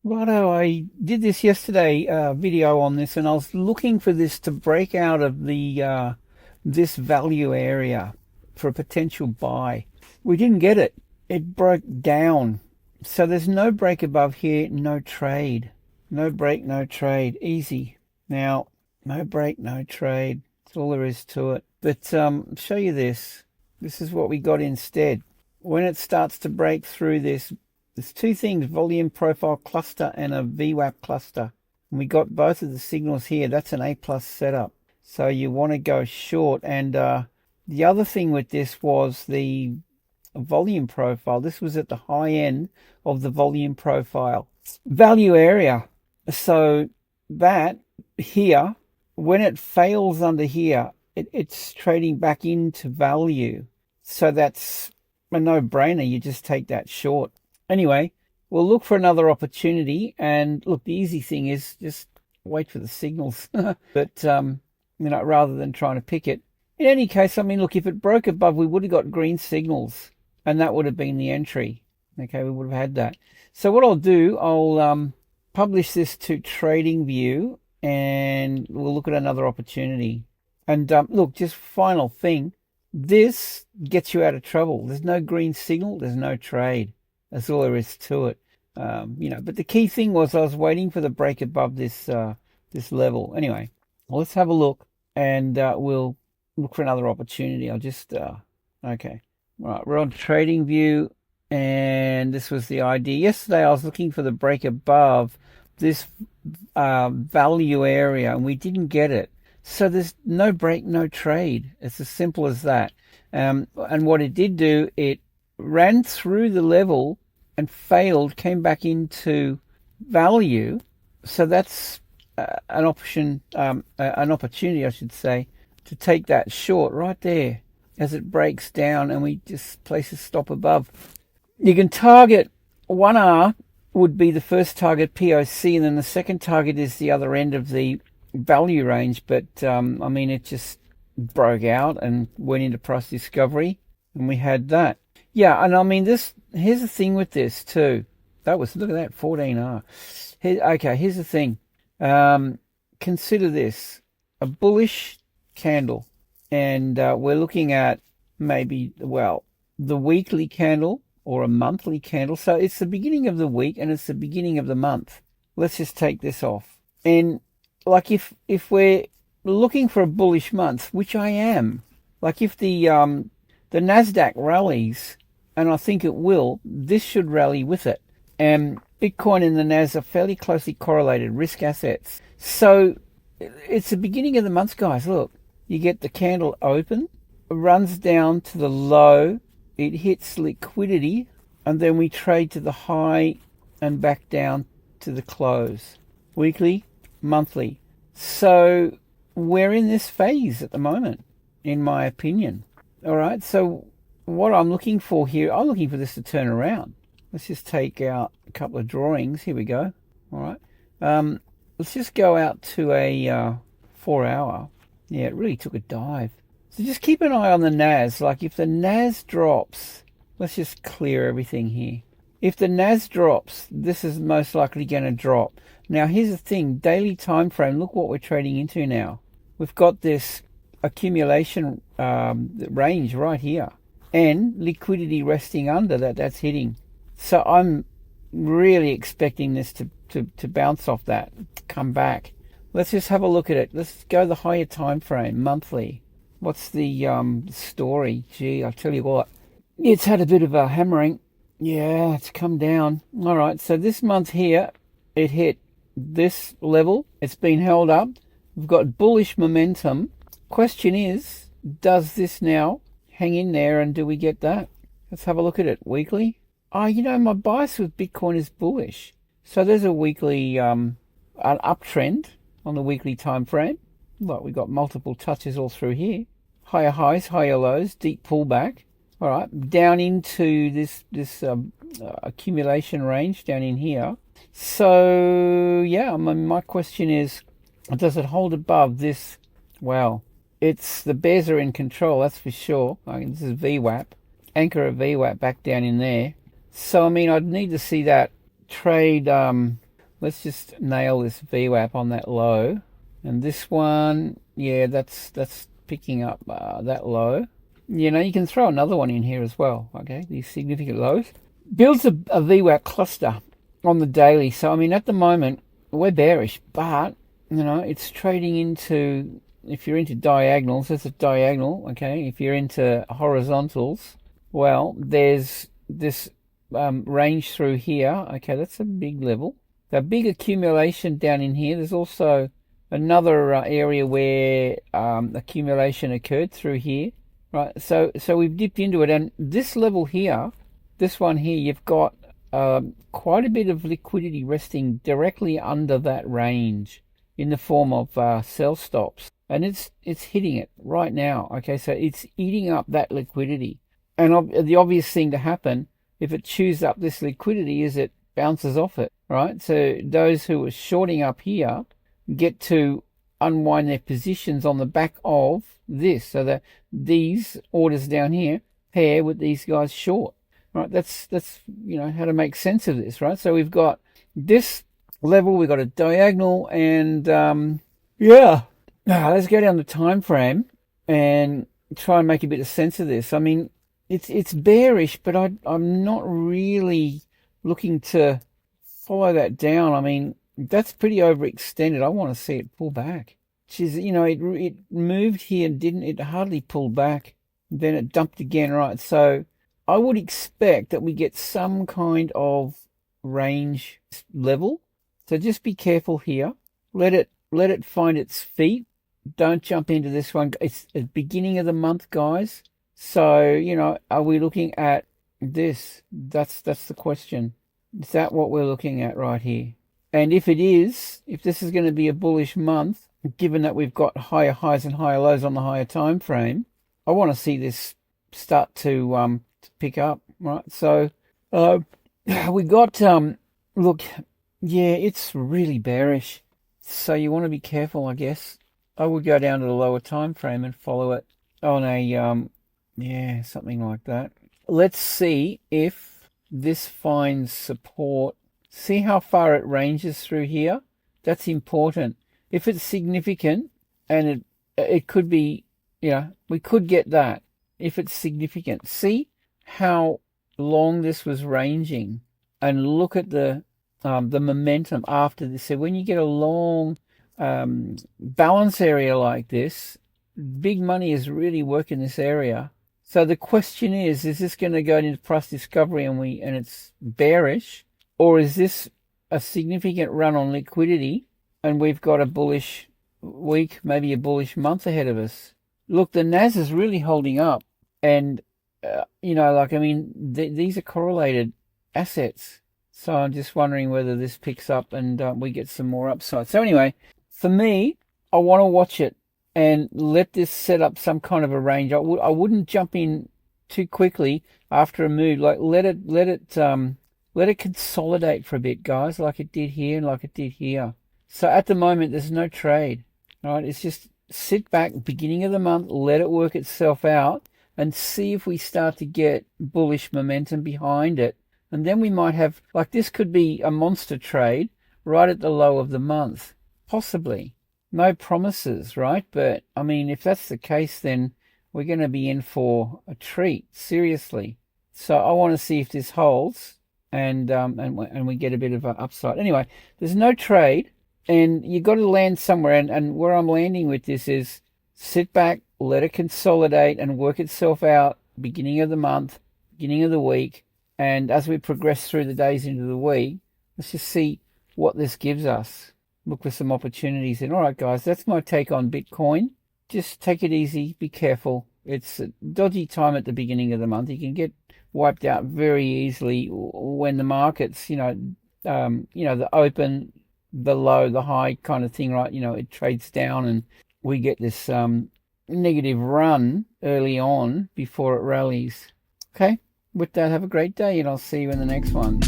Righto, I did this yesterday, video on this, and I was looking for this to break out of the this value area for a potential buy. We didn't get it. It broke down. So there's no break above here, no trade. No break, no trade. Easy. Now, no break, no trade. That's all there is to it. But show you this. This is what we got instead. When it starts to break through this, there's two things, volume profile cluster and a VWAP cluster. And we got both of the signals here. That's an A plus setup. So you want to go short. And the other thing with this was the volume profile. This was at the high end of the volume profile. Value area. So that here, when it fails under here, it's trading back into value. So that's a no-brainer. You just take that short. Anyway, we'll look for another opportunity, and look, the easy thing is just wait for the signals. But rather than trying to pick it. In any case, I mean, look, if it broke above, we would have got green signals, and that would have been the entry. Okay, we would have had that. So what I'll do, I'll publish this to TradingView, and we'll look at another opportunity. And look, just final thing, this gets you out of trouble. There's no green signal, there's no trade. That's all there is to it. But the key thing was I was waiting for the break above this this level. Anyway, well, let's have a look, and we'll look for another opportunity. I'll just okay. Right, we're on TradingView, and this was the idea. Yesterday I was looking for the break above this value area, and we didn't get it. So there's no break, no trade. It's as simple as that. And what it did do, it ran through the level and failed, came back into value. So that's an opportunity, I should say, to take that short right there as it breaks down, and we just place a stop above. You can target 1R would be the first target, POC, and then the second target is the other end of the value range. But it just broke out and went into price discovery, and we had that. Yeah, and I mean, here's the thing with this too. Look at that, 14R. Here's the thing. Consider this, a bullish candle, and we're looking at maybe, the weekly candle or a monthly candle. So it's the beginning of the week and it's the beginning of the month. Let's just take this off. And like if we're looking for a bullish month, which I am, like if the NASDAQ rallies, and I think it will, this should rally with it. And Bitcoin and the NAS are fairly closely correlated risk assets. So it's the beginning of the month, guys. Look, you get the candle open, runs down to the low, it hits liquidity, and then we trade to the high and back down to the close. Weekly, monthly. So we're in this phase at the moment, in my opinion. All right, so what I'm looking for here, I'm looking for this to turn around. Let's just take out a couple of drawings. Here we go. All right. Let's just go out to a 4 hour. Yeah, it really took a dive. So just keep an eye on the NAS. Like if the NAS drops, let's just clear everything here. If the NAS drops, this is most likely going to drop. Now here's the thing, daily time frame. Look what we're trading into now. We've got this accumulation range right here, and liquidity resting under that. That's hitting. So I'm really expecting this to bounce off that, come back. Let's just have a look at it. Let's go the higher time frame, monthly. What's the story? Gee, I'll tell you what. It's had a bit of a hammering. Yeah, it's come down. All right, so this month here, it hit this level. It's been held up. We've got bullish momentum. Question is, does this now hang in there, and do we get that? Let's have a look at it. Weekly. My bias with Bitcoin is bullish. So there's a weekly an uptrend on the weekly time frame. Look, we've got multiple touches all through here. Higher highs, higher lows, deep pullback. All right, down into this accumulation range down in here. So yeah, my question is, does it hold above this? Well, it's the bears are in control, that's for sure. This is VWAP, anchor of VWAP back down in there. So I mean, I'd need to see that trade let's just nail this VWAP on that low. And this one, yeah, that's picking up that low. You know, you can throw another one in here as well, okay, these significant lows. Builds a VWAP cluster on the daily. So, I mean, at the moment, we're bearish, but, you know, it's trading into, if you're into diagonals, that's a diagonal, okay? If you're into horizontals, well, there's this range through here, okay, that's a big level. The big accumulation down in here. There's also another area where accumulation occurred through here, right? So we've dipped into it, and this level here, this one here, you've got quite a bit of liquidity resting directly under that range in the form of sell stops, and it's hitting it right now. Okay, so it's eating up that liquidity, and the obvious thing to happen if it chews up this liquidity is it bounces off it, right? So those who are shorting up here get to unwind their positions on the back of this, so that these orders down here pair with these guys short, right? That's you know, how to make sense of this, right? So we've got this level, we've got a diagonal, and yeah, let's go down the time frame and try and make a bit of sense of this. I mean, it's bearish, but I'm not really looking to follow that down. I mean, that's pretty overextended. I want to see it pull back. Which is, you know, it moved here and it hardly pulled back. Then it dumped again, right? So I would expect that we get some kind of range level. So just be careful here. Let it find its feet. Don't jump into this one. It's the beginning of the month, guys. So, you know, are we looking at this? That's the question. Is that what we're looking at right here? And if it is, if this is going to be a bullish month, given that we've got higher highs and higher lows on the higher time frame, I want to see this start to pick up, right? So we got look, yeah, it's really bearish. So you want to be careful, I guess. I would go down to the lower time frame and follow it on a yeah, something like that. Let's see if this finds support. See how far it ranges through here. That's important. If it's significant, and it could be, you know, we could get that if it's significant. See how long this was ranging, and look at the momentum after this. So when you get a long balance area like this, big money is really working this area. So the question is this going to go into price discovery and it's bearish, or is this a significant run on liquidity and we've got a bullish week, maybe a bullish month ahead of us? Look, the NAS is really holding up, and you know, like, I mean, these are correlated assets. So I'm just wondering whether this picks up and we get some more upside. So anyway, for me, I want to watch it and let this set up some kind of a range. I wouldn't jump in too quickly after a move. Like, let it consolidate for a bit, guys, like it did here and like it did here. So at the moment, there's no trade. All right, it's just sit back, beginning of the month, let it work itself out, and see if we start to get bullish momentum behind it. And then we might have, like, this could be a monster trade right at the low of the month, possibly. No promises, right? But I mean, if that's the case, then we're going to be in for a treat, seriously. So I want to see if this holds and we get a bit of an upside. Anyway, there's no trade, and you got to land somewhere. And where I'm landing with this is sit back, let it consolidate and work itself out, beginning of the month, beginning of the week. And as we progress through the days into the week, let's just see what this gives us. Look for some opportunities. And all right, guys, that's my take on Bitcoin. Just take it easy. Be careful. It's a dodgy time at the beginning of the month. You can get wiped out very easily when the markets, the open, the low, the high kind of thing, right? You know, it trades down and we get this negative run early on before it rallies. Okay, with that, have a great day, and I'll see you in the next one.